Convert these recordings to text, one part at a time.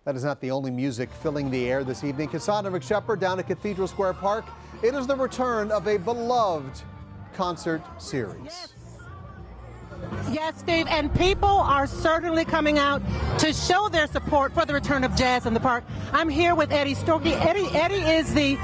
That is not the only music filling the air this evening. Cassandra McShepard down at Cathedral Square Park. It is the return of a beloved concert series. Yes, Steve, and people are certainly coming out to show their support for the return of jazz in the park. I'm here with Eddie Storkey. Eddie is the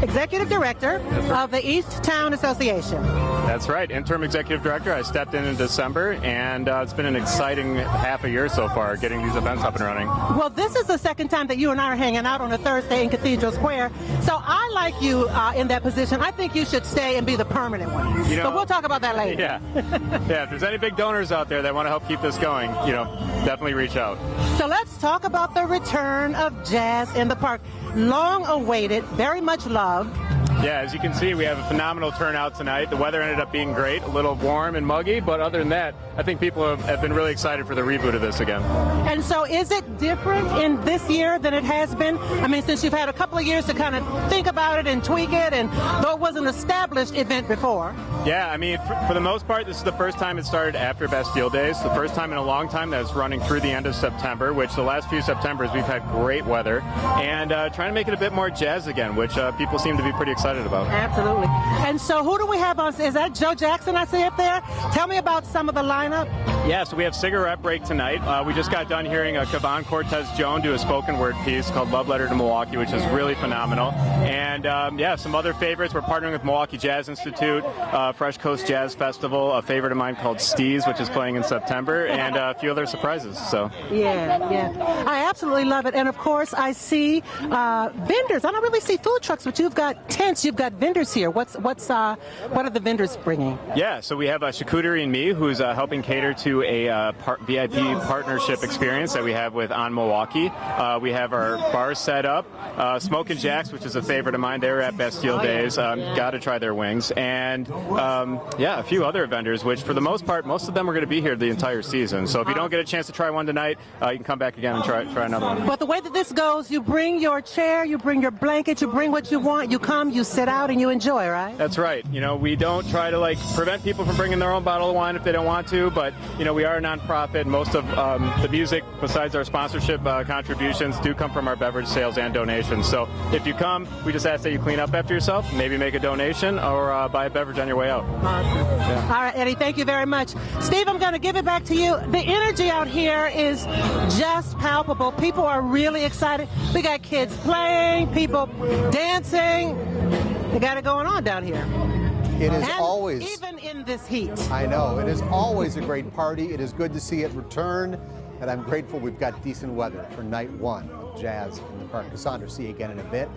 executive director of the East Town Association. That's right, interim executive director. I stepped in December, and it's been an exciting half a year so far getting these events up and running. Well, this is the second time that you and I are hanging out on a Thursday in Cathedral Square, so I like you in that position. I think you should stay and be the permanent one. But we'll talk about that later. Yeah, if there's any big donors out there that want to help keep this going, definitely reach out. So let's talk about the return of jazz in the park. Long awaited, very much loved. Yeah, as you can see, we have a phenomenal turnout tonight. The weather ended up being great, a little warm and muggy, but other than that, I think people have been really excited for the reboot of this again. And so is it different in this year than it has been? I mean, since you've had a couple of years to kind of think about it and tweak it, and though it was an established event before. Yeah, I mean, for the most part, this is the first time it started after Bastille Days, the first time in a long time that it's running through the end of September, which the last few Septembers we've had great weather, and trying to make it a bit more jazz again, which people seem to be pretty excited about. Absolutely. And so who do we have on? Is that Joe Jackson I see up there? Tell me about some of the lineup. Yeah, so we have Cigarette Break tonight. We just got done hearing Kevon Cortez Jones do a spoken word piece called Love Letter to Milwaukee, which is really phenomenal. And some other favorites. We're partnering with Milwaukee Jazz Institute, Fresh Coast Jazz Festival, a favorite of mine called Steez, which is playing in September, and a few other surprises. So yeah. I absolutely love it. And of course, I see vendors. I don't really see food trucks, but you've got tents, you've got vendors here. What are the vendors bringing? Yeah, so we have Charcuterie and Me, who's helping cater to a VIP partnership experience that we have with On Milwaukee. We have our bar set up. Smokin' Jacks, which is a favorite of mine. They were at Bastille Days. Got to try their wings. And a few other vendors, which for the most part, most of them are going to be here the entire season. So if you don't get a chance to try one tonight, you can come back again and try another one. But the way that this goes, you bring your chair, you bring your blanket, you bring what you want, you come, you sit out, and you enjoy, right? That's right. We don't try to prevent people from bringing their own bottle of wine if they don't want to, but we are a nonprofit. Most of the music, besides our sponsorship contributions, do come from our beverage sales and donations. So if you come, we just ask that you clean up after yourself, maybe make a donation, or buy a beverage on your way out. Awesome. Yeah. All right, Eddie, thank you very much. Steve, I'm going to give it back to you. The energy out here is just palpable. People are really excited. We got kids playing, people dancing. They got it going on down here. It is always, even in this heat. I know, it is always a great party. It is good to see it return, and I'm grateful we've got decent weather for night one of jazz in the park. Cassandra, see you again in a bit.